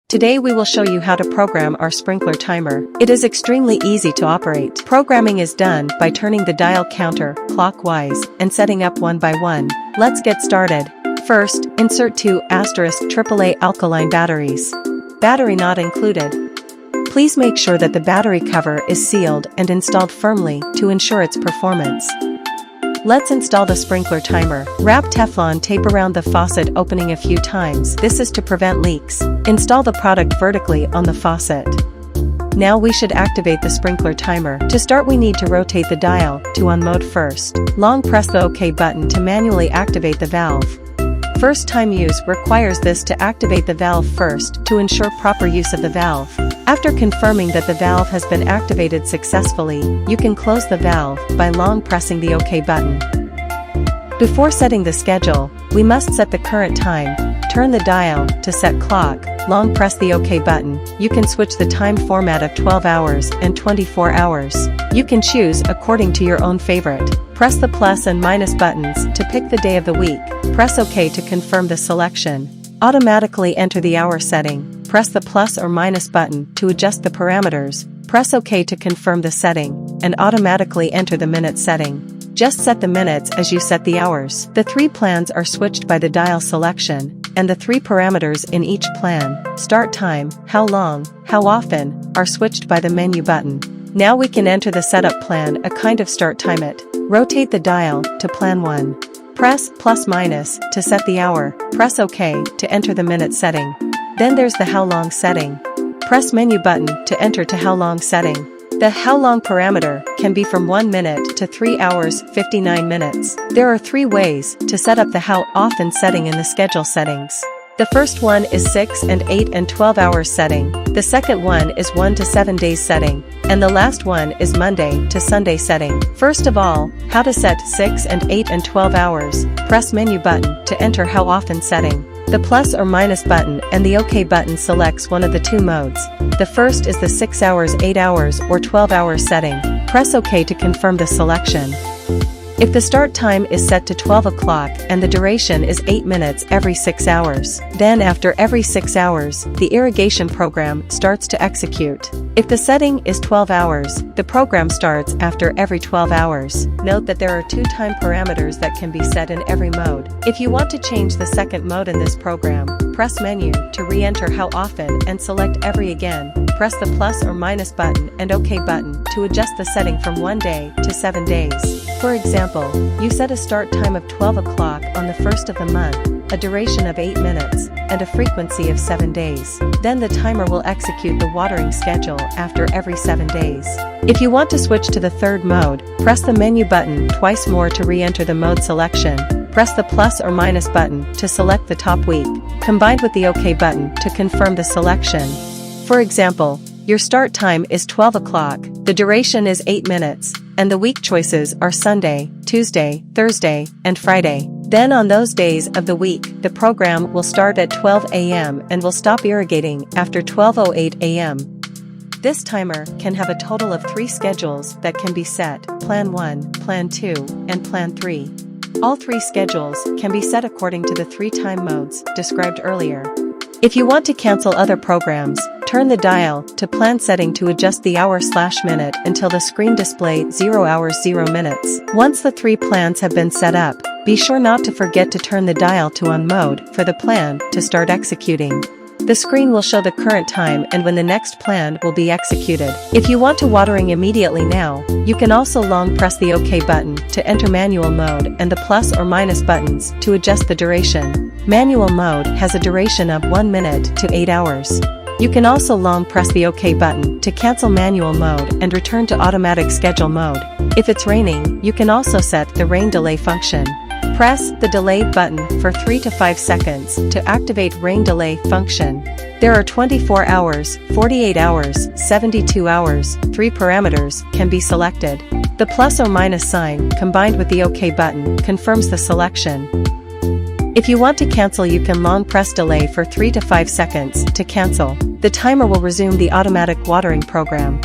Today we will show you how to program our sprinkler timer. It is extremely easy to operate. Programming is done by turning the dial counter clockwise and setting up one by one. Let's get started. First, insert 2 AAA alkaline batteries. Battery not included. Please make sure that the battery cover is sealed and installed firmly to ensure its performance. Let's install the sprinkler timer. Wrap Teflon tape around the faucet opening a few times. This is to prevent leaks. Install the product vertically on the faucet. Now we should activate the sprinkler timer. To start, we need to rotate the dial to on mode first. Long press the OK button to manually activate the valve. First time use requires this to activate the valve first to ensure proper use of the valve. After confirming that the valve has been activated successfully, you can close the valve by long pressing the OK button. Before setting the schedule, we must set the current time. Turn the dial to set clock, long press the OK button. You can switch the time format of 12 hours and 24 hours. You can choose according to your own favorite. Press the plus and minus buttons to pick the day of the week. Press OK to confirm the selection. Automatically enter the hour setting. Press the plus or minus button to adjust the parameters. Press OK to confirm the setting, and automatically enter the minute setting. Just set the minutes as you set the hours. The 3 plans are switched by the dial selection, and the 3 parameters in each plan, start time, how long, how often, are switched by the menu button. Now we can enter the setup plan, a kind of start time it. Rotate the dial to plan 1. Press plus minus to set the hour. Press OK to enter the minute setting. Then there's the how long setting. Press menu button to enter to how long setting. The how long parameter can be from 1 minute to 3 hours 59 minutes. There are 3 ways to set up the how often setting in the schedule settings. The first one is 6 and 8 and 12 hours setting. The second one is 1 to 7 days setting. And the last one is Monday to Sunday setting. First of all, how to set 6 and 8 and 12 hours. Press menu button to enter how often setting. The plus or minus button and the OK button selects one of the 2 modes. The first is the 6 hours, 8 hours, or 12 hours setting. Press OK to confirm the selection. If the start time is set to 12 o'clock and the duration is 8 minutes every 6 hours, then after every 6 hours, the irrigation program starts to execute. If the setting is 12 hours, the program starts after every 12 hours. Note that there are 2 time parameters that can be set in every mode. If you want to change the second mode in this program, press menu to re-enter how often and select every again. Press the plus or minus button and OK button to adjust the setting from 1 day to 7 days. For example, you set a start time of 12 o'clock on the 1st of the month, a duration of 8 minutes, and a frequency of 7 days. Then the timer will execute the watering schedule after every 7 days. If you want to switch to the third mode, press the menu button twice more to re-enter the mode selection. Press the plus or minus button to select the top week, combined with the OK button to confirm the selection. For example, your start time is 12 o'clock, the duration is 8 minutes, and the week choices are Sunday, Tuesday, Thursday, and Friday. Then on those days of the week, the program will start at 12 a.m. and will stop irrigating after 12:08 a.m. This timer can have a total of 3 schedules that can be set: Plan 1, Plan 2, and Plan 3. All 3 schedules can be set according to the 3 time modes described earlier. If you want to cancel other programs, turn the dial to plan setting to adjust the hour/minute until the screen displays 0 hours 0 minutes. Once the 3 plans have been set up, be sure not to forget to turn the dial to on mode for the plan to start executing. The screen will show the current time and when the next plan will be executed. If you want to watering immediately now, you can also long press the OK button to enter manual mode and the plus or minus buttons to adjust the duration. Manual mode has a duration of 1 minute to 8 hours. You can also long press the OK button to cancel manual mode and return to automatic schedule mode. If it's raining, you can also set the rain delay function. Press the delay button for 3 to 5 seconds to activate rain delay function. There are 24 hours, 48 hours, 72 hours, 3 parameters can be selected. The plus or minus sign combined with the OK button confirms the selection. If you want to cancel, you can long press delay for 3 to 5 seconds to cancel. The timer will resume the automatic watering program.